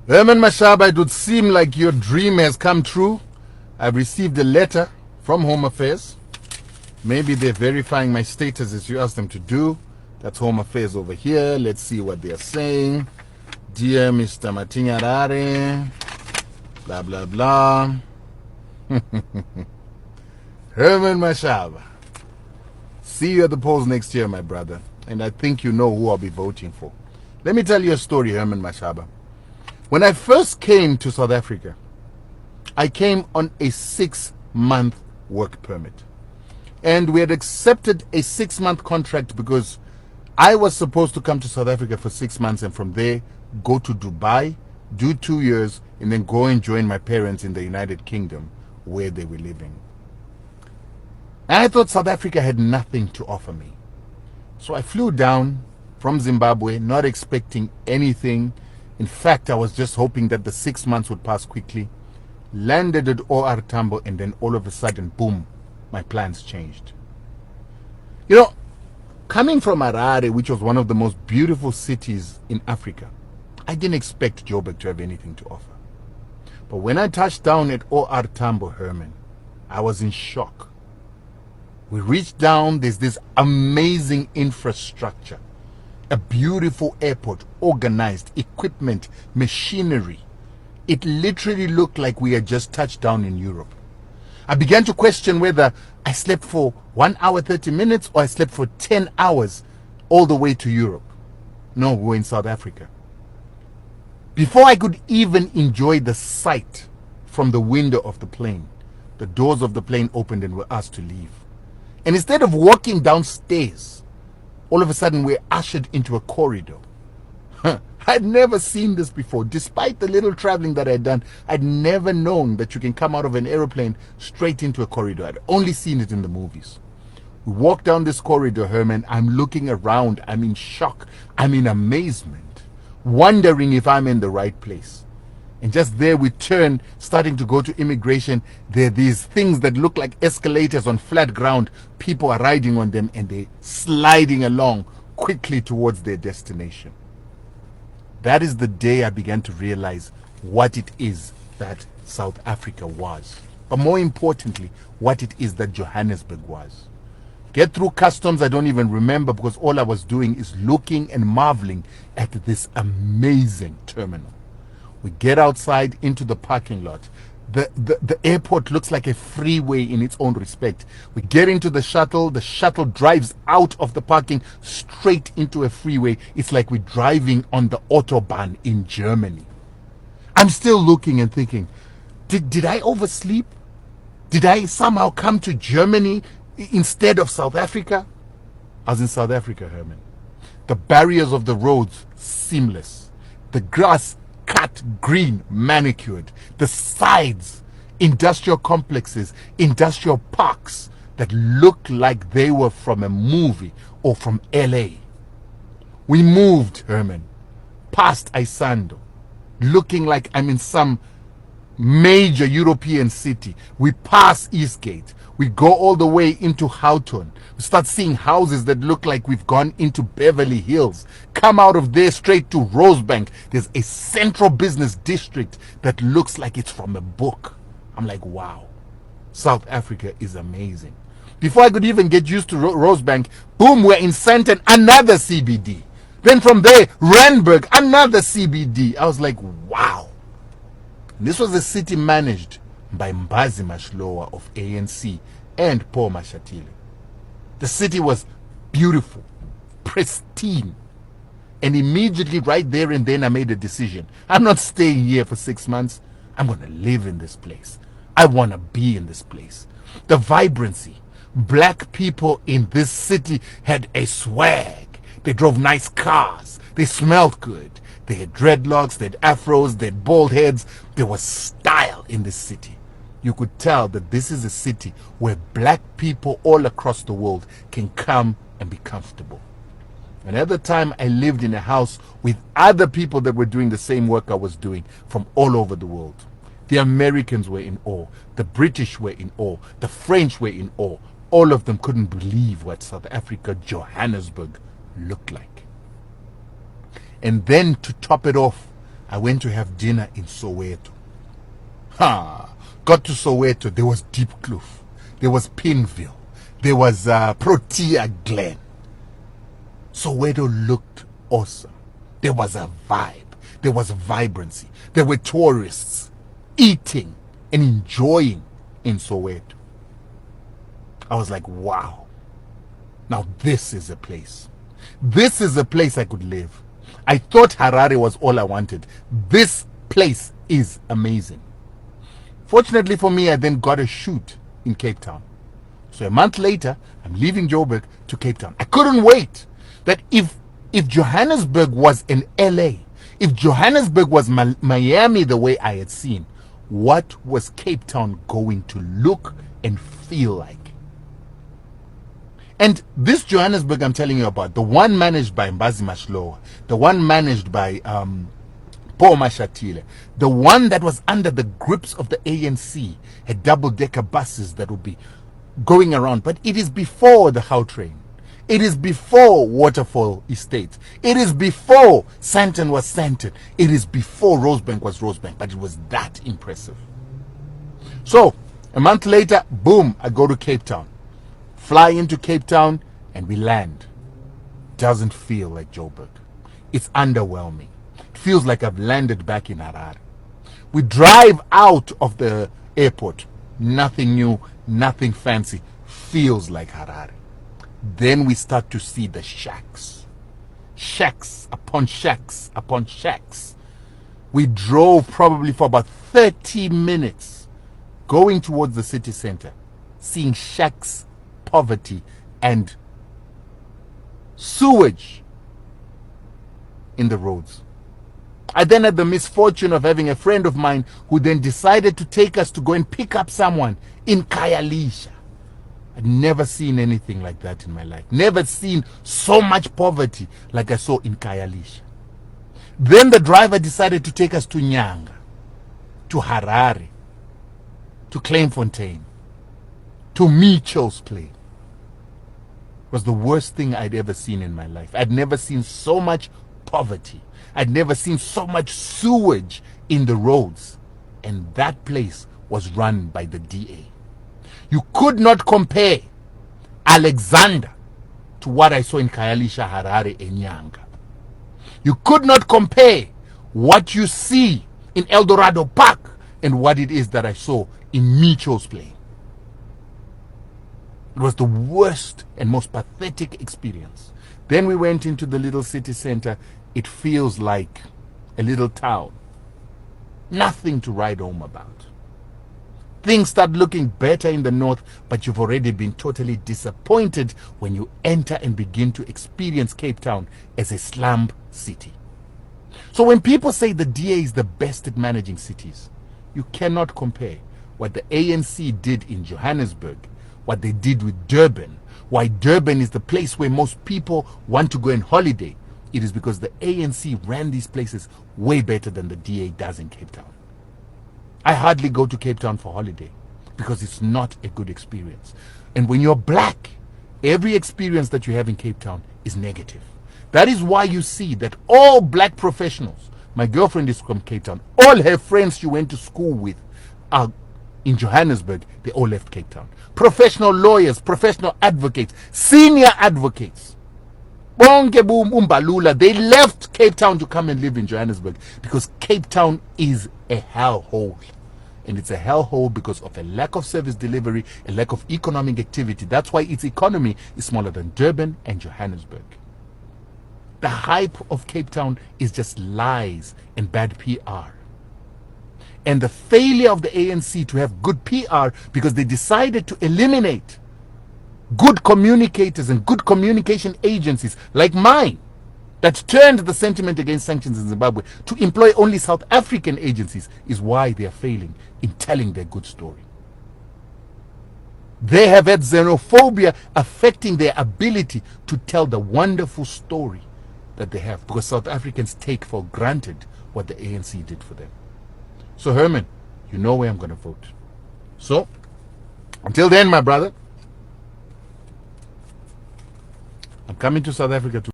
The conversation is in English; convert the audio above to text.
Herman Mashaba, it would seem like your dream has come true. I've received a letter from Home Affairs. Maybe they're verifying my status as you asked them to do. That's Home Affairs over here. Let's see what they're saying. Dear Mr. Matinyarare, blah, blah, blah. Herman Mashaba, see you at the polls next year, my brother. And I think you know who I'll be voting for. Let me tell you a story, Herman Mashaba. When I first came to South Africa, I came on a 6-month work permit. And we had accepted a 6-month contract because I was supposed to come to South Africa for 6 months and from there go to Dubai, do 2 years, and then go and join my parents in the United Kingdom where they were living. And I thought South Africa had nothing to offer me. So I flew down from Zimbabwe, not expecting anything. In fact, I was just hoping that the 6 months would pass quickly. Landed at OR Tambo, and then all of a sudden, boom, my plans changed. You know, coming from Harare, which was one of the most beautiful cities in Africa, I didn't expect Joburg to have anything to offer. But when I touched down at OR Tambo, Herman, I was in shock. We reached down, there's this amazing infrastructure. A beautiful airport, organized, equipment, machinery. It literally looked like we had just touched down in Europe. I began to question whether I slept for 1 hour 30 minutes or I slept for 10 hours all the way to Europe. No, we were in South Africa. Before I could even enjoy the sight from the window of the plane, the doors of the plane opened and were asked to leave. And instead of walking downstairs, all of a sudden we're ushered into a corridor. I'd never seen this before. Despite the little traveling that I'd done, I'd never known that you can come out of an aeroplane straight into a corridor. I'd only seen it in the movies. We walk down this corridor, Herman. I'm looking around. I'm in shock. I'm in amazement, wondering if I'm in the right place. And just there we turn, starting to go to immigration. There are these things that look like escalators on flat ground. People are riding on them and they're sliding along quickly towards their destination. That is the day I began to realize what it is that South Africa was. But more importantly, what it is that Johannesburg was. Get through customs, I don't even remember because all I was doing is looking and marveling at this amazing terminal. We get outside into the parking lot. The airport looks like a freeway in its own respect. We get into the shuttle drives out of the parking straight into a freeway. It's like we're driving on the Autobahn in Germany. I'm still looking and thinking, did I oversleep? Did I somehow come to Germany instead of South Africa? I was in South Africa, Herman. The barriers of the roads, seamless. The grass, cut, green, manicured. The sides, industrial complexes, industrial parks that look like they were from a movie or from LA. We moved, Herman, past Isando, looking like I'm in some major European city. We pass Eastgate. We go all the way into Houghton. We start seeing houses that look like we've gone into Beverly Hills. Come out of there straight to Rosebank. There's a central business district that looks like it's from a book. I'm like, wow, South Africa is amazing. Before I could even get used to Rosebank, boom, we're in Sandton, another CBD. Then from there, Randburg, another CBD. I was like, wow. This was a city managed by Mbazi Mashlowa of ANC and Paul Mashatile. The city was beautiful, pristine. And immediately right there and then I made a decision. I'm not staying here for 6 months. I'm going to live in this place. I want to be in this place. The vibrancy. Black people in this city had a swag. They drove nice cars. They smelled good. They had dreadlocks, they had afros, they had bald heads. There was style in this city. You could tell that this is a city where black people all across the world can come and be comfortable. And at the time, I lived in a house with other people that were doing the same work I was doing from all over the world. The Americans were in awe. The British were in awe. The French were in awe. All of them couldn't believe what South Africa, Johannesburg, looked like. And then to top it off, I went to have dinner in Soweto. Got to Soweto, there was Diepkloof, there was Pinville, there was Protea Glen. Soweto looked awesome. There was a vibe, there was vibrancy, there were tourists eating and enjoying in Soweto. I was like, wow, now this is a place. This is a place I could live. I thought Harare was all I wanted. This place is amazing. Fortunately for me, I then got a shoot in Cape Town. So a month later, I'm leaving Joburg to Cape Town. I couldn't wait. That if Johannesburg was an LA, if Johannesburg was Miami the way I had seen, what was Cape Town going to look and feel like? And this Johannesburg I'm telling you about, the one managed by Mbazi Mashlowa, the one managed by Paul Mashatile, the one that was under the grips of the ANC, had double-decker buses that would be going around. But it is before the Gautrain. It is before Waterfall Estates. It is before Sandton was Sandton. It is before Rosebank was Rosebank. But it was that impressive. So, a month later, boom, I go to Cape Town. Fly into Cape Town and we land. Doesn't feel like Joburg. It's underwhelming. It feels like I've landed back in Harare. We drive out of the airport. Nothing new, nothing fancy. Feels like Harare. Then we start to see the shacks. Shacks upon shacks upon shacks. We drove probably for about 30 minutes going towards the city center, seeing shacks, poverty, and sewage in the roads. I then had the misfortune of having a friend of mine who then decided to take us to go and pick up someone in Khayelitsha. I'd never seen anything like that in my life. Never seen so much poverty like I saw in Khayelitsha. Then the driver decided to take us to Nyanga, to Harare, to Clairefontaine, to Mitchell's Plain. It was the worst thing I'd ever seen in my life. I'd never seen so much poverty. I'd never seen so much sewage in the roads. And that place was run by the DA. You could not compare Alexander to what I saw in Khayelitsha, Harare, and Nyanga. You could not compare what you see in Eldorado Park and what it is that I saw in Mitchell's Plain. It was the worst and most pathetic experience. Then we went into the little city center. It feels like a little town. Nothing to write home about. Things start looking better in the north, but you've already been totally disappointed when you enter and begin to experience Cape Town as a slum city. So when people say the DA is the best at managing cities, you cannot compare what the ANC did in Johannesburg, what they did with Durban, why Durban is the place where most people want to go on holiday. It is because the ANC ran these places way better than the DA does in Cape Town. I hardly go to Cape Town for holiday because it's not a good experience. And when you're black, every experience that you have in Cape Town is negative. That is why you see that all black professionals, my girlfriend is from Cape Town, all her friends she went to school with are in Johannesburg, they all left Cape Town. Professional lawyers, professional advocates, senior advocates, Bonke Boom Umbalula, they left Cape Town to come and live in Johannesburg because Cape Town is a hellhole. And it's a hellhole because of a lack of service delivery, a lack of economic activity. That's why its economy is smaller than Durban and Johannesburg. The hype of Cape Town is just lies and bad PR. And the failure of the ANC to have good PR because they decided to eliminate good communicators and good communication agencies like mine that turned the sentiment against sanctions in Zimbabwe to employ only South African agencies is why they are failing in telling their good story. They have had xenophobia affecting their ability to tell the wonderful story that they have because South Africans take for granted what the ANC did for them. So Herman, you know where I'm going to vote. So, until then, my brother, I'm coming to South Africa to